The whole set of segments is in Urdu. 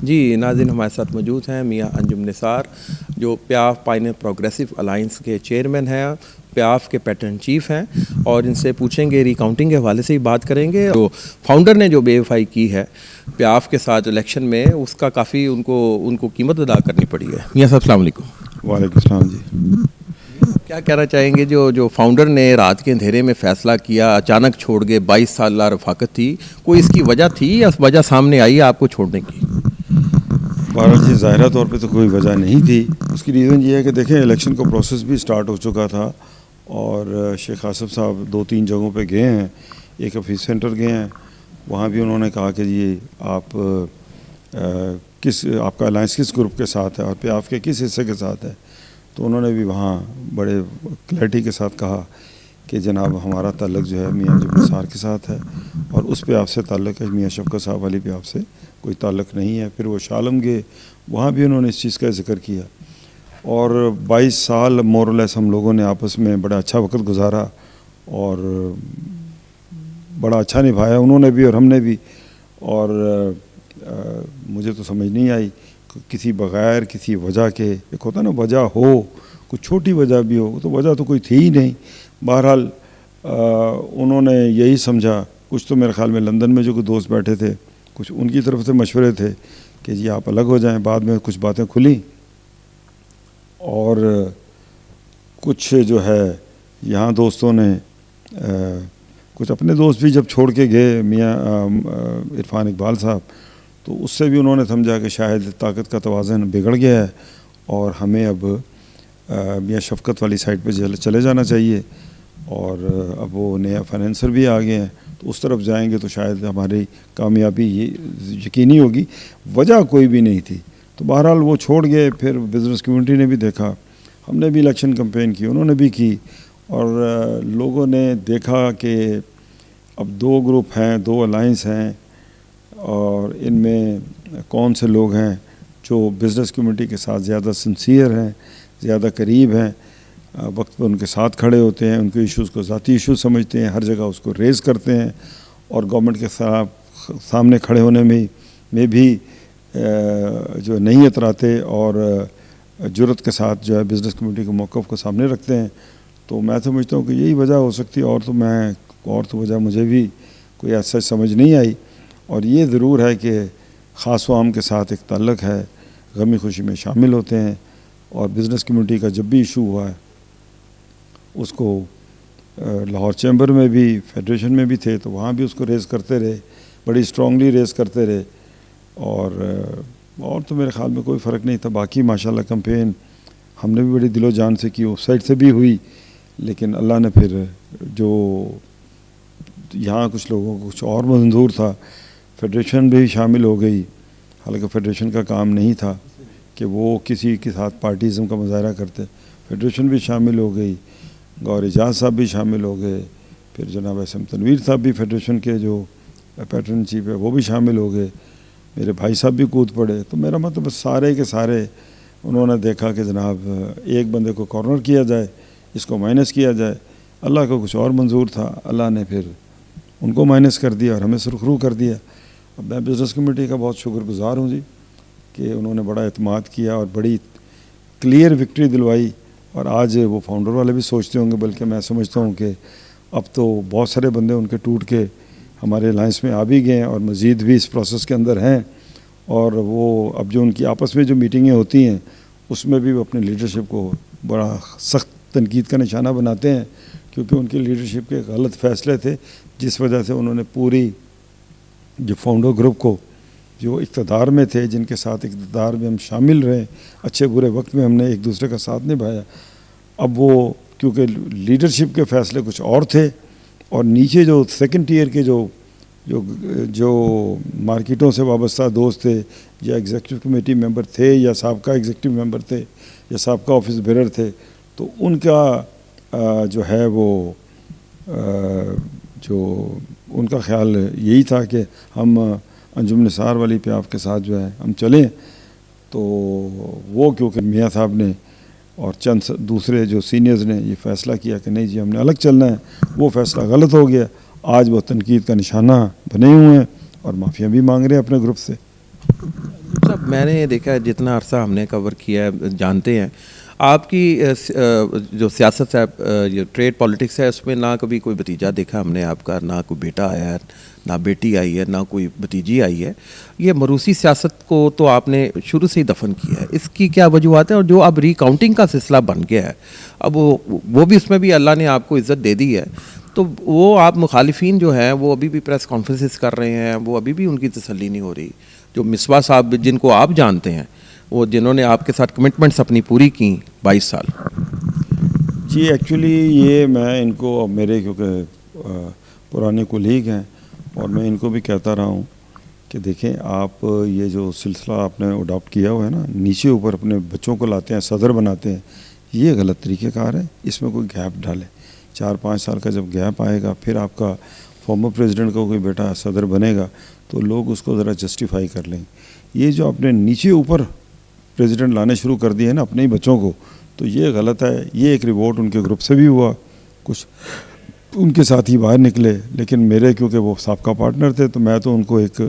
جی ناظرین، ہمارے ساتھ موجود ہیں میاں انجم نثار، جو پیاف پائنر پروگریسو الائنس کے چیئرمین ہیں، پیاف کے پیٹرن چیف ہیں، اور ان سے پوچھیں گے ریکاؤنٹنگ کے حوالے سے ہی بات کریں گے. جو فاؤنڈر نے جو بے وفائی کی ہے پیاف کے ساتھ الیکشن میں، اس کا کافی ان کو قیمت ادا کرنی پڑی ہے. میاں صاحب السلام علیکم. وعلیکم السلام جی. کیا کہنا چاہیں گے جو فاؤنڈر نے رات کے اندھیرے میں فیصلہ کیا، اچانک چھوڑ گئے، 22 سال رفاقت تھی، کوئی اس کی وجہ تھی یا وجہ سامنے آئی آپ کو چھوڑنے کی؟ بہرحال جی ظاہرہ طور پہ تو کوئی وجہ نہیں تھی. اس کی ریزن یہ ہے کہ دیکھیں الیکشن کا پروسیس بھی سٹارٹ ہو چکا تھا، اور شیخ آصف صاحب 2-3 جگہوں پہ گئے ہیں. ایک آفیس سینٹر گئے ہیں، وہاں بھی انہوں نے کہا کہ جی آپ کا الائنس کس گروپ کے ساتھ ہے اور پیاف کے کس حصے کے ساتھ ہے. تو انہوں نے بھی وہاں بڑے کلیئرٹی کے ساتھ کہا کہ جناب ہمارا تعلق جو ہے میاں انجم نثار کے ساتھ ہے، اور اس پیاف سے تعلق ہے، میاں شفقت صاحب والی پیاف سے کوئی تعلق نہیں ہے. پھر وہ شالم گئے، وہاں بھی انہوں نے اس چیز کا ذکر کیا. اور 22 سال مور اور لیس ہم لوگوں نے آپس میں بڑا اچھا وقت گزارا اور بڑا اچھا نبھایا انہوں نے بھی اور ہم نے بھی. اور مجھے تو سمجھ نہیں آئی کسی بغیر کسی وجہ کے، ایک ہوتا ہے نا وجہ ہو، کچھ چھوٹی وجہ بھی ہو، تو وجہ تو کوئی تھی ہی نہیں. بہرحال انہوں نے یہی سمجھا، کچھ تو میرے خیال میں لندن میں جو کوئی دوست بیٹھے تھے، کچھ ان کی طرف سے مشورے تھے کہ جی آپ الگ ہو جائیں. بعد میں کچھ باتیں کھلیں، اور کچھ جو ہے یہاں دوستوں نے کچھ اپنے دوست بھی جب چھوڑ کے گئے، میاں عرفان اقبال صاحب، تو اس سے بھی انہوں نے سمجھا کہ شاید طاقت کا توازن بگڑ گیا ہے اور ہمیں اب میاں شفقت والی سائڈ پہ چلے جانا چاہیے. اور اب وہ نیا فائنینسر بھی آ گئے ہیں، تو اس طرف جائیں گے تو شاید ہماری کامیابی یقینی ہوگی. وجہ کوئی بھی نہیں تھی. تو بہرحال وہ چھوڑ گئے. پھر بزنس کمیونٹی نے بھی دیکھا، ہم نے بھی الیکشن کمپین کی، انہوں نے بھی کی، اور لوگوں نے دیکھا کہ اب 2 گروپ ہیں، 2 الائنس ہیں، اور ان میں کون سے لوگ ہیں جو بزنس کمیونٹی کے ساتھ زیادہ سنسیئر ہیں، زیادہ قریب ہیں، وقت پہ ان کے ساتھ کھڑے ہوتے ہیں، ان کے ایشوز کو ذاتی ایشوز سمجھتے ہیں، ہر جگہ اس کو ریز کرتے ہیں، اور گورنمنٹ کے سامنے کھڑے ہونے میں بھی جو نہیں اتراتے اور جرأت کے ساتھ جو ہے بزنس کمیونٹی کے موقف کو سامنے رکھتے ہیں. تو میں سمجھتا ہوں کہ یہی وجہ ہو سکتی ہے، اور تو وجہ مجھے بھی کوئی ایسا سمجھ نہیں آئی. اور یہ ضرور ہے کہ خاص و عام کے ساتھ ایک تعلق ہے، غمی خوشی میں شامل ہوتے ہیں، اور بزنس کمیونٹی کا جب بھی ایشو ہوا ہے اس کو لاہور چیمبر میں بھی، فیڈریشن میں بھی تھے تو وہاں بھی اس کو ریز کرتے رہے، بڑی اسٹرانگلی ریز کرتے رہے. اور تو میرے خیال میں کوئی فرق نہیں تھا. باقی ماشاءاللہ کمپین ہم نے بھی بڑی دل و جان سے کی، اس سائڈ سے بھی ہوئی، لیکن اللہ نے پھر جو یہاں کچھ لوگوں کو کچھ اور منظور تھا، فیڈریشن بھی شامل ہو گئی. حالانکہ فیڈریشن کا کام نہیں تھا کہ وہ کسی کے ساتھ پارٹیزم کا مظاہرہ کرتے. فیڈریشن بھی شامل ہو گئی، گور اعجاز صاحب بھی شامل ہو گئے، پھر جناب اسم تنویر صاحب بھی فیڈریشن کے جو پیٹرن چیف ہے وہ بھی شامل ہو گئے، میرے بھائی صاحب بھی کود پڑے. تو میرا مطلب سارے کے سارے انہوں نے دیکھا کہ جناب ایک بندے کو کارنر کیا جائے، اس کو مائنس کیا جائے. اللہ کو کچھ اور منظور تھا، اللہ نے پھر ان کو مائنس کر دیا اور ہمیں سرخرو کر دیا. اب میں بزنس کمیٹی کا بہت شکر گزار ہوں جی کہ انہوں نے بڑا اعتماد کیا اور بڑی کلیئر وکٹری دلوائی. اور آج وہ فاؤنڈر والے بھی سوچتے ہوں گے، بلکہ میں سمجھتا ہوں کہ اب تو بہت سارے بندے ان کے ٹوٹ کے ہمارے الائنس میں آ بھی گئے ہیں اور مزید بھی اس پروسیس کے اندر ہیں. اور وہ اب جو ان کی آپس میں جو میٹنگیں ہوتی ہیں اس میں بھی وہ اپنے لیڈرشپ کو بڑا سخت تنقید کا نشانہ بناتے ہیں، کیونکہ ان کی لیڈرشپ کے غلط فیصلے تھے جس وجہ سے انہوں نے پوری جو فاؤنڈر گروپ کو جو اقتدار میں تھے، جن کے ساتھ اقتدار میں ہم شامل رہے، اچھے برے وقت میں ہم نے ایک دوسرے کا ساتھ نبھایا، اب وہ کیونکہ لیڈرشپ کے فیصلے کچھ اور تھے، اور نیچے جو سیکنڈ ٹیئر کے جو مارکیٹوں سے وابستہ دوست تھے یا ایگزیکٹو کمیٹی ممبر تھے یا سابقہ ایگزیکٹو ممبر تھے یا سابقہ آفس بیرر تھے، تو ان کا جو ہے وہ جو ان کا خیال یہی تھا کہ ہم انجم نثار والی پیاف کے ساتھ جو ہے ہم چلیں. تو وہ کیونکہ میاں صاحب نے اور چند دوسرے جو سینئرز نے یہ فیصلہ کیا کہ نہیں جی ہم نے الگ چلنا ہے، وہ فیصلہ غلط ہو گیا. آج وہ تنقید کا نشانہ بنے ہوئے ہیں اور معافیاں بھی مانگ رہے ہیں اپنے گروپ سے. صاحب میں نے دیکھا ہے جتنا عرصہ ہم نے کور کیا ہے جانتے ہیں آپ کی جو سیاست ہے جو ٹریڈ پالیٹکس ہے اس میں نہ کبھی کوئی بھتیجا دیکھا ہم نے آپ کا، نہ کوئی بیٹا آیا ہے، نہ بیٹی آئی ہے، نہ کوئی بھتیجی آئی ہے. یہ موروثی سیاست کو تو آپ نے شروع سے ہی دفن کیا ہے. اس کی کیا وجوہات ہیں؟ اور جو اب ری کاؤنٹنگ کا سلسلہ بن گیا ہے اب وہ بھی اس میں بھی اللہ نے آپ کو عزت دے دی ہے، تو وہ آپ مخالفین جو ہیں وہ ابھی بھی پریس کانفرنسز کر رہے ہیں، وہ ابھی بھی ان کی تسلی نہیں ہو رہی. جو مصباح صاحب جن کو آپ جانتے ہیں، وہ جنہوں نے آپ کے ساتھ کمٹمنٹس اپنی پوری کی 22 سال. جی ایکچولی یہ میں ان کو میرے کیونکہ پرانے کولیگ ہیں اور میں ان کو بھی کہتا رہا ہوں کہ دیکھیں آپ یہ جو سلسلہ آپ نے اڈاپٹ کیا ہوا ہے نا، نیچے اوپر اپنے بچوں کو لاتے ہیں، صدر بناتے ہیں، یہ غلط طریقہ کار ہے. اس میں کوئی گیپ ڈالیں. 4-5 سال کا جب گیپ آئے گا پھر آپ کا فارمر پریزیڈنٹ کا کوئی بیٹا صدر بنے گا تو لوگ اس کو ذرا جسٹیفائی کر لیں. یہ جو آپ نے نیچے اوپر پریزیڈنٹ لانے شروع کر دیے نا اپنے ہی بچوں کو، تو یہ غلط ہے. یہ ایک ریوارڈ ان کے گروپ سے بھی ہوا، کچھ ان کے ساتھ ہی باہر نکلے، لیکن میرے کیونکہ وہ سابقہ پارٹنر تھے تو میں تو ان کو ایک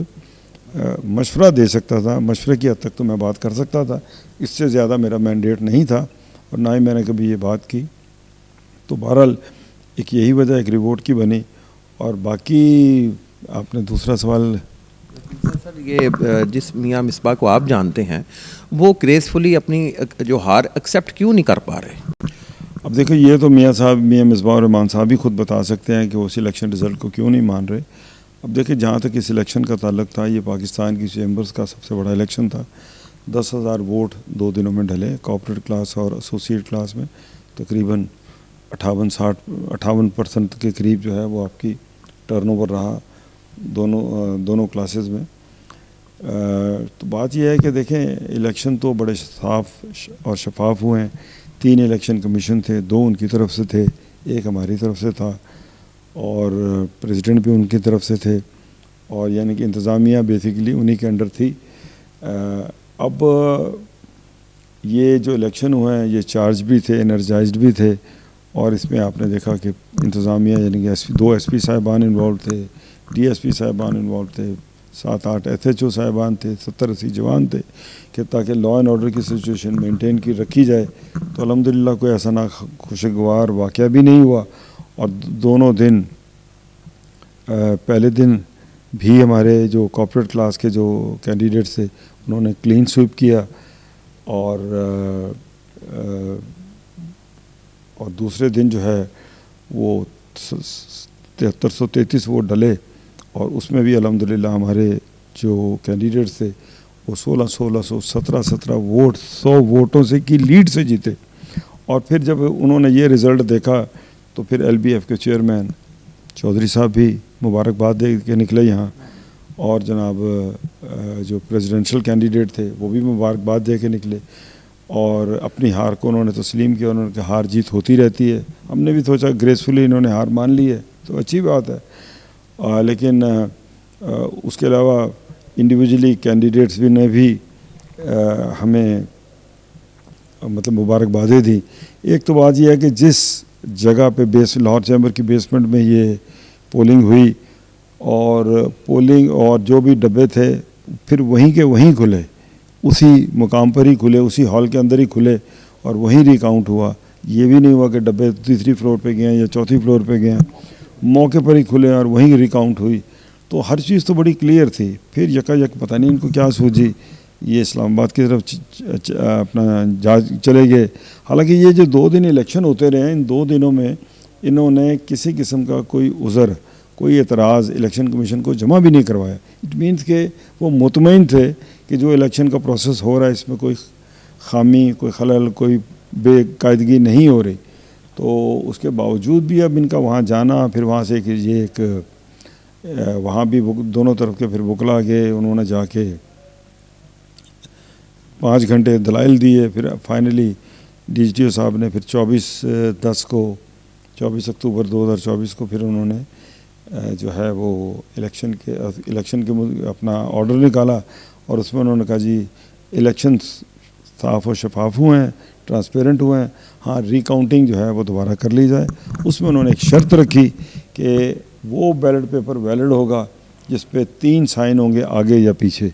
مشورہ دے سکتا تھا، مشورے کی حد تک تو میں بات کر سکتا تھا. اس سے زیادہ میرا مینڈیٹ نہیں تھا اور نہ ہی میں نے کبھی یہ بات کی. تو بہرحال ایک یہی وجہ ایک ریوارڈ کی بنی. اور باقی آپ نے دوسرا سوال. سر یہ جس میاں مصباح کو آپ جانتے ہیں وہ گریسفلی اپنی جو ہار ایکسیپٹ کیوں نہیں کر پا رہے؟ اب دیکھو یہ تو میاں مصباح الرحمان صاحب ہی خود بتا سکتے ہیں کہ وہ اس الیکشن رزلٹ کو کیوں نہیں مان رہے. اب دیکھیں جہاں تک اس الیکشن کا تعلق تھا، یہ پاکستان کی چیمبرز کا سب سے بڑا الیکشن تھا. 10,000 ووٹ 2 دنوں میں ڈلے. کارپوریٹ کلاس اور ایسوسیٹ کلاس میں تقریباً 58% کے قریب جو ہے وہ آپ کی ٹرن اوور رہا دونوں کلاسز میں. تو بات یہ ہے کہ دیکھیں الیکشن تو بڑے صاف اور شفاف ہوئے ہیں. 3 الیکشن کمیشن تھے، 2 ان کی طرف سے تھے، 1 ہماری طرف سے تھا اور پریزیڈنٹ بھی ان کی طرف سے تھے، اور یعنی کہ انتظامیہ بیسیکلی انہی کے انڈر تھی. اب یہ جو الیکشن ہوئے ہیں یہ چارج بھی تھے، انرجائزڈ بھی تھے، اور اس میں آپ نے دیکھا کہ انتظامیہ یعنی کہ 2 ایس پی صاحبان انوالو تھے، ڈی ایس پی صاحبان انوالو تھے، 7-8 ایس ایچ او صاحبان تھے، 70-80 جوان تھے کہ تاکہ لا اینڈ آرڈر کی سچویشن مینٹین کی رکھی جائے. تو الحمدللہ کوئی ایسا خوشگوار واقعہ بھی نہیں ہوا. اور دونوں دن پہلے دن بھی ہمارے جو کارپوریٹ کلاس کے جو کینڈیڈیٹس تھے انہوں نے کلین سویپ کیا، اور دوسرے دن جو ہے وہ 7333 ووٹ ڈلے، اور اس میں بھی الحمدللہ ہمارے جو کینڈیڈیٹس تھے وہ 1600 17 ووٹ 100 ووٹوں سے کی لیڈ سے جیتے. اور پھر جب انہوں نے یہ رزلٹ دیکھا تو پھر ایل بی ایف کے چیئرمین چودھری صاحب بھی مبارکباد دے کے نکلے یہاں، اور جناب جو پریزیڈنشل کینڈیڈیٹ تھے وہ بھی مبارکباد دے کے نکلے، اور اپنی ہار کو انہوں نے تسلیم کیا. انہوں نے کہا ہار جیت ہوتی رہتی ہے. ہم نے بھی سوچا گریسفلی انہوں نے ہار مان لی ہے تو اچھی بات ہے. لیکن اس کے علاوہ انڈیویجولی کینڈیڈیٹس بھی نے بھی ہمیں مطلب مبارکبادیں دی. ایک تو بات یہ ہے کہ جس جگہ پہ لاہور چیمبر کی بیسمنٹ میں یہ پولنگ ہوئی، اور جو بھی ڈبے تھے پھر وہیں کے وہیں کھلے، اسی مقام پر ہی کھلے، اسی ہال کے اندر ہی کھلے، اور وہیں ریکاؤنٹ ہوا. یہ بھی نہیں ہوا کہ ڈبے 3 فلور پہ گئے ہیں یا 4 فلور پہ گئے ہیں، موقع پر ہی کھلے اور وہیں ریکاؤنٹ ہوئی. تو ہر چیز تو بڑی کلیئر تھی. پھر یک پتہ نہیں ان کو کیا سوجی، یہ اسلام آباد کی طرف اپنا چلے گئے. حالانکہ یہ جو 2 دن الیکشن ہوتے رہے، ان 2 دنوں میں انہوں نے کسی قسم کا کوئی عذر، کوئی اعتراض الیکشن کمیشن کو جمع بھی نہیں کروایا. اٹ مینس کہ وہ مطمئن تھے کہ جو الیکشن کا پروسیس ہو رہا ہے اس میں کوئی خامی، کوئی خلل، کوئی بے قاعدگی نہیں ہو رہی. تو اس کے باوجود بھی اب ان کا وہاں جانا، پھر وہاں سے وہاں بھی دونوں طرف کے پھر وکلا گئے، انہوں نے جا کے 5 گھنٹے دلائل دیے. پھر finally D G T O صاحب نے پھر 24 اکتوبر 2024 کو پھر انہوں نے جو ہے وہ الیکشن کے اپنا آرڈر نکالا، اور اس میں انہوں نے کہا جی الیکشن صاف و شفاف ہوئے ہیں، ٹرانسپیرنٹ ہوئے ہیں، ہاں ری کاؤنٹنگ جو ہے وہ دوبارہ کر لی جائے. اس میں انہوں نے ایک شرط رکھی کہ وہ بیلٹ پیپر ویلڈ ہوگا جس پہ 3 سائن ہوں گے آگے یا پیچھے.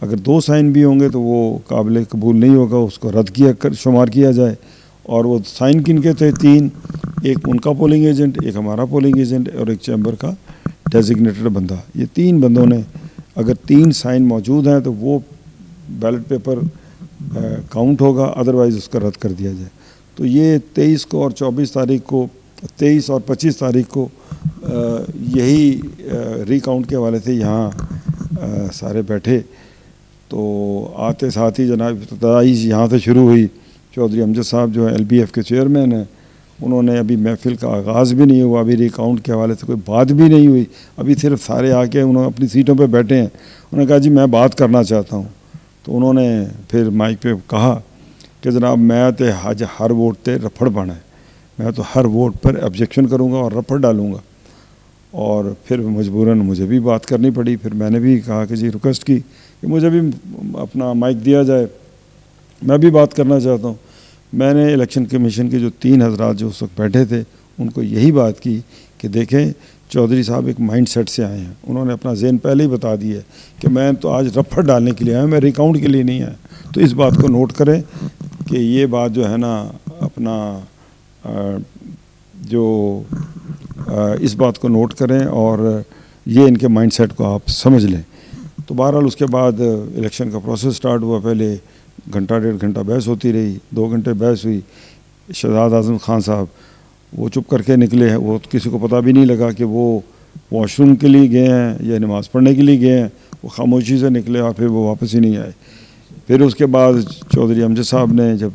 اگر 2 سائن بھی ہوں گے تو وہ قابل قبول نہیں ہوگا, اس کو رد شمار کیا جائے. اور وہ سائن کن کے تھے 3, ایک ان کا پولنگ ایجنٹ, ایک ہمارا پولنگ ایجنٹ اور ایک چیمبر کا ڈیزگنیٹڈ بندہ. یہ 3 بندوں نے اگر 3 سائن موجود ہیں تو وہ بیلٹ پیپر کاؤنٹ ہوگا, ادروائز اس کا رد کر دیا جائے. تو یہ 23 کو اور 24 تاریخ کو 23 اور 25 تاریخ کو یہی ری کاؤنٹ کے حوالے سے یہاں سارے بیٹھے. تو آتے ساتھ ہی جناب ابتدائی یہاں سے شروع ہوئی. چودھری امجد صاحب جو ہیں LBF کے چیئرمین ہیں, انہوں نے ابھی محفل کا آغاز بھی نہیں ہوا, ابھی ری کاؤنٹ کے حوالے سے کوئی بات بھی نہیں ہوئی, ابھی صرف سارے آ کے انہوں نے اپنی سیٹوں پہ بیٹھے ہیں. انہوں نے کہا جی میں بات کرنا چاہتا ہوں. تو انہوں نے پھر مائک پہ کہا کہ جناب میں تو ہر ووٹ تے رپھڑ پانا ہے, میں تو ہر ووٹ پر آبجیکشن کروں گا اور رپھڑ ڈالوں گا. اور پھر مجبوراً مجھے بھی بات کرنی پڑی. پھر میں نے بھی کہا کہ جی ریکویسٹ کی کہ مجھے بھی اپنا مائک دیا جائے, میں بھی بات کرنا چاہتا ہوں. میں نے الیکشن کمیشن کے جو 3 حضرات جو اس وقت بیٹھے تھے ان کو یہی بات کی کہ دیکھیں چودھری صاحب ایک مائنڈ سیٹ سے آئے ہیں, انہوں نے اپنا ذہن پہلے ہی بتا دیا ہے کہ میں تو آج رپھڑ ڈالنے کے لیے آیا ہوں, میں ریکاؤنٹ کے لیے نہیں آیا. تو اس بات کو نوٹ کریں کہ یہ بات جو ہے نا اپنا اس بات کو نوٹ کریں اور یہ ان کے مائنڈ سیٹ کو آپ سمجھ لیں. تو بہرحال اس کے بعد الیکشن کا پروسیس سٹارٹ ہوا. پہلے گھنٹہ 1.5 گھنٹہ بحث ہوتی رہی, 2 گھنٹے بحث ہوئی. شہزاد اعظم خان صاحب وہ چپ کر کے نکلے ہیں, وہ کسی کو پتہ بھی نہیں لگا کہ وہ واش روم کے لیے گئے ہیں یا نماز پڑھنے کے لیے گئے ہیں. وہ خاموشی سے نکلے اور پھر وہ واپس ہی نہیں آئے. پھر اس کے بعد چودھری امجد صاحب نے جب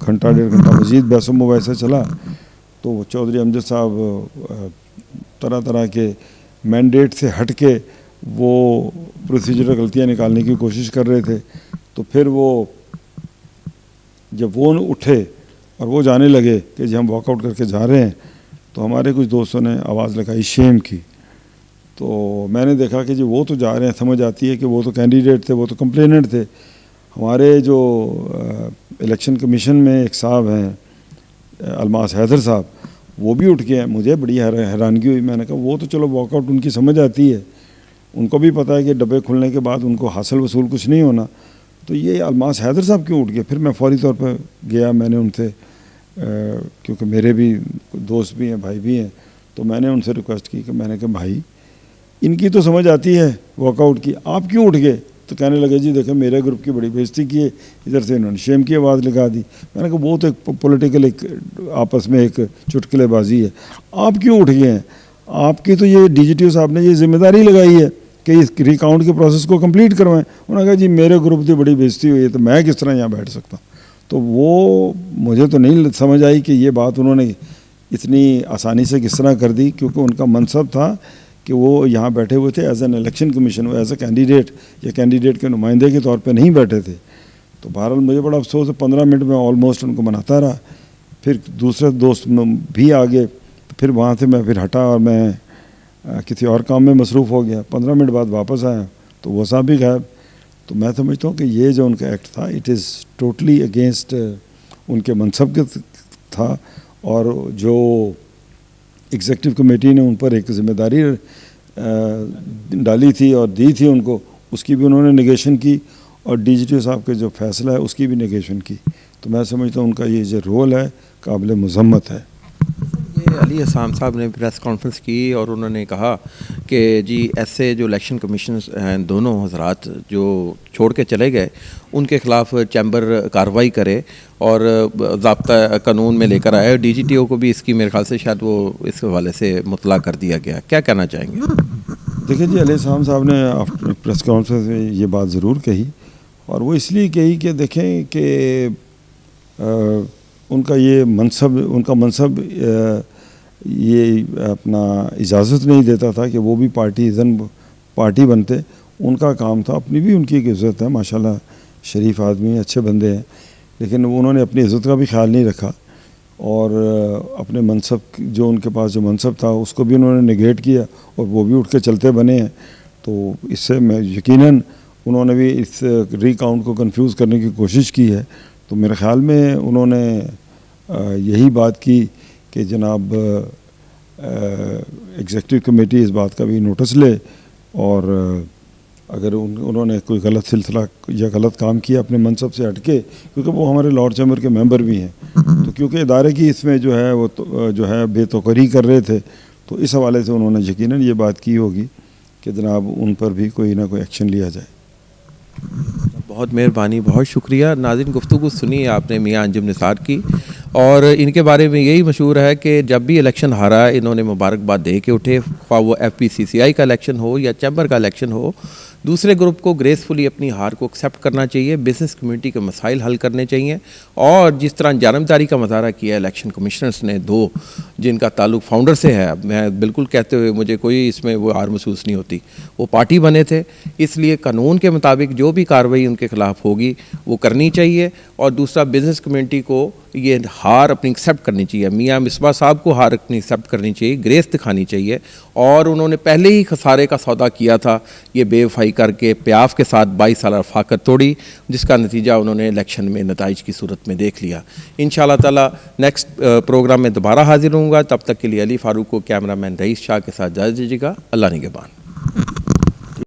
گھنٹہ 1.5 گھنٹہ مزید بحث و مباحثہ چلا تو چودھری امجد صاحب طرح طرح کے مینڈیٹ سے ہٹ کے وہ پروسیجرل غلطیاں نکالنے کی کوشش کر رہے تھے. تو پھر وہ جب وہ اٹھے اور وہ جانے لگے کہ جی ہم واک آؤٹ کر کے جا رہے ہیں, تو ہمارے کچھ دوستوں نے آواز لگائی شیم کی. تو میں نے دیکھا کہ جی وہ تو جا رہے ہیں, سمجھ آتی ہے کہ وہ تو کینڈیڈیٹ تھے, وہ تو کمپلیننٹ تھے. ہمارے جو الیکشن کمیشن میں ایک صاحب ہیں الماس حیدر صاحب, وہ بھی اٹھ گئے ہیں. مجھے بڑی حیرانگی ہوئی. میں نے کہا وہ تو چلو واک آؤٹ ان کی سمجھ آتی ہے, ان کو بھی پتہ ہے کہ ڈبے کھلنے کے بعد ان کو حاصل وصول کچھ نہیں ہونا. تو یہ الماس حیدر صاحب کیوں اٹھ گئے؟ پھر میں فوری طور پہ گیا, میں نے ان سے کیونکہ میرے بھی دوست بھی ہیں, بھائی بھی ہیں, تو میں نے ان سے ریکویسٹ کی کہ میں نے کہا بھائی ان کی تو سمجھ آتی ہے واک آؤٹ کی, آپ کیوں اٹھ گئے؟ تو کہنے لگے جی دیکھیں میرے گروپ کی بڑی بےزتی کی ہے, ادھر سے انہوں نے شیم کی آواز لگا دی. میں نے کہا وہ تو ایک پولیٹیکل ایک آپس میں ایک چٹکلے بازی ہے, آپ کیوں اٹھ گئے ہیں؟ آپ کی تو یہ DGTO صاحب نے یہ ذمہ داری لگائی ہے کہ اس ریکاؤنٹ کے پروسیس کو کمپلیٹ کروائیں. انہوں نے کہا جی میرے گروپ کی بڑی بےزتی ہوئی ہے تو میں کس طرح یہاں بیٹھ سکتا ہوں. تو وہ مجھے تو نہیں سمجھ آئی کہ یہ بات انہوں نے اتنی آسانی سے کس طرح کر دی, کیونکہ ان کا منصب تھا کہ وہ یہاں بیٹھے ہوئے تھے ایز این الیکشن کمیشن, وہ ایز اے کینڈیڈیٹ یا کینڈیڈیٹ کے نمائندے کے طور پہ نہیں بیٹھے تھے. تو بہرحال مجھے بڑا افسوس ہے, 15 منٹ میں آلموسٹ ان کو مناتا رہا. پھر دوسرے دوست بھی آگے, پھر وہاں سے میں پھر ہٹا اور میں کسی اور کام میں مصروف ہو گیا. 15 منٹ بعد واپس آیا تو وہ صاحب بھی غائب. تو میں سمجھتا ہوں کہ یہ جو ان کا ایکٹ تھا اٹ از ٹوٹلی اگینسٹ ان کے منصب کے تھا, اور جو ایگزیکٹو کمیٹی نے ان پر ایک ذمہ داری ڈالی تھی اور دی تھی ان کو, اس کی بھی انہوں نے نیگیشن کی, اور DGTO صاحب کے جو فیصلہ ہے اس کی بھی نیگیشن کی. تو میں سمجھتا ہوں ان کا یہ جو رول ہے قابل مذمت ہے. یہ علی احسان صاحب نے پریس کانفرنس کی اور انہوں نے کہا کہ جی ایسے جو الیکشن کمیشنز ہیں دونوں حضرات جو چھوڑ کے چلے گئے ان کے خلاف چیمبر کارروائی کرے اور ضابطہ قانون میں لے کر آئے. DGTO کو بھی اس کی میرے خیال سے شاید وہ اس حوالے سے مطلع کر دیا گیا. کیا کہنا چاہیں گے؟ دیکھیں جی علی احسان صاحب نے پریس کانفرنس میں یہ بات ضرور کہی, اور وہ اس لیے کہی کہ دیکھیں کہ ان کا یہ منصب یہ اپنا اجازت نہیں دیتا تھا کہ وہ بھی پارٹی بنتے. ان کا کام تھا, اپنی بھی ان کی ایک عزت ہے ماشاءاللہ, شریف آدمی ہیں, اچھے بندے ہیں, لیکن انہوں نے اپنی عزت کا بھی خیال نہیں رکھا, اور اپنے منصب جو ان کے پاس جو منصب تھا اس کو بھی انہوں نے نگیٹ کیا, اور وہ بھی اٹھ کے چلتے بنے ہیں. تو اس سے میں یقیناً انہوں نے بھی اس ری کاؤنٹ کو کنفیوز کرنے کی کوشش کی ہے. تو میرے خیال میں انہوں نے یہی بات کی کہ جناب ایگزیکٹو کمیٹی اس بات کا بھی نوٹس لے اور اگر انہوں نے کوئی غلط سلسلہ یا غلط کام کیا اپنے منصب سے ہٹ کے، کیونکہ وہ ہمارے لارڈ چیمبر کے ممبر بھی ہیں، تو کیونکہ ادارے کی اس میں جو ہے وہ جو ہے بے توقری کر رہے تھے، تو اس حوالے سے انہوں نے یقیناً یہ بات کی ہوگی کہ جناب ان پر بھی کوئی نہ کوئی ایکشن لیا جائے۔ بہت مہربانی، بہت شکریہ۔ ناظرین، گفتگو سنی آپ نے میاں انجم نثار کی، اور ان کے بارے میں یہی مشہور ہے کہ جب بھی الیکشن ہارا انہوں نے مبارکباد دے کے اٹھے، خواہ وہ ایف پی سی سی آئی کا الیکشن ہو یا چیمبر کا الیکشن ہو۔ دوسرے گروپ کو گریسفلی اپنی ہار کو ایکسیپٹ کرنا چاہیے، بزنس کمیونٹی کے مسائل حل کرنے چاہیے، اور جس طرح جانبداری کا مظاہرہ کیا الیکشن کمشنرز نے، دو جن کا تعلق فاؤنڈر سے ہے، میں بالکل کہتے ہوئے مجھے کوئی اس میں وہ ہار محسوس نہیں ہوتی، وہ پارٹی بنے تھے، اس لیے قانون کے مطابق جو بھی کارروائی ان کے خلاف ہوگی وہ کرنی چاہیے، اور دوسرا بزنس کمیونٹی کو یہ ہار اپنی ایکسیپٹ کرنی چاہیے، میاں مصباح صاحب کو ہار اپنی ایکسیپٹ کرنی چاہیے، گریس دکھانی چاہیے، اور انہوں نے پہلے ہی خسارے کا سودا کیا تھا یہ بے وفائی کر کے پیاف کے ساتھ 22 سالہ رفاقت توڑی، جس کا نتیجہ انہوں نے الیکشن میں نتائج کی صورت میں دیکھ لیا۔ انشاءاللہ تعالی نیکسٹ پروگرام میں دوبارہ حاضر ہوں گا، تب تک کے لیے علی فاروق کو کیمرہ مین رئیس شاہ کے ساتھ اجازت دیجیے گا۔ اللہ نگہبان۔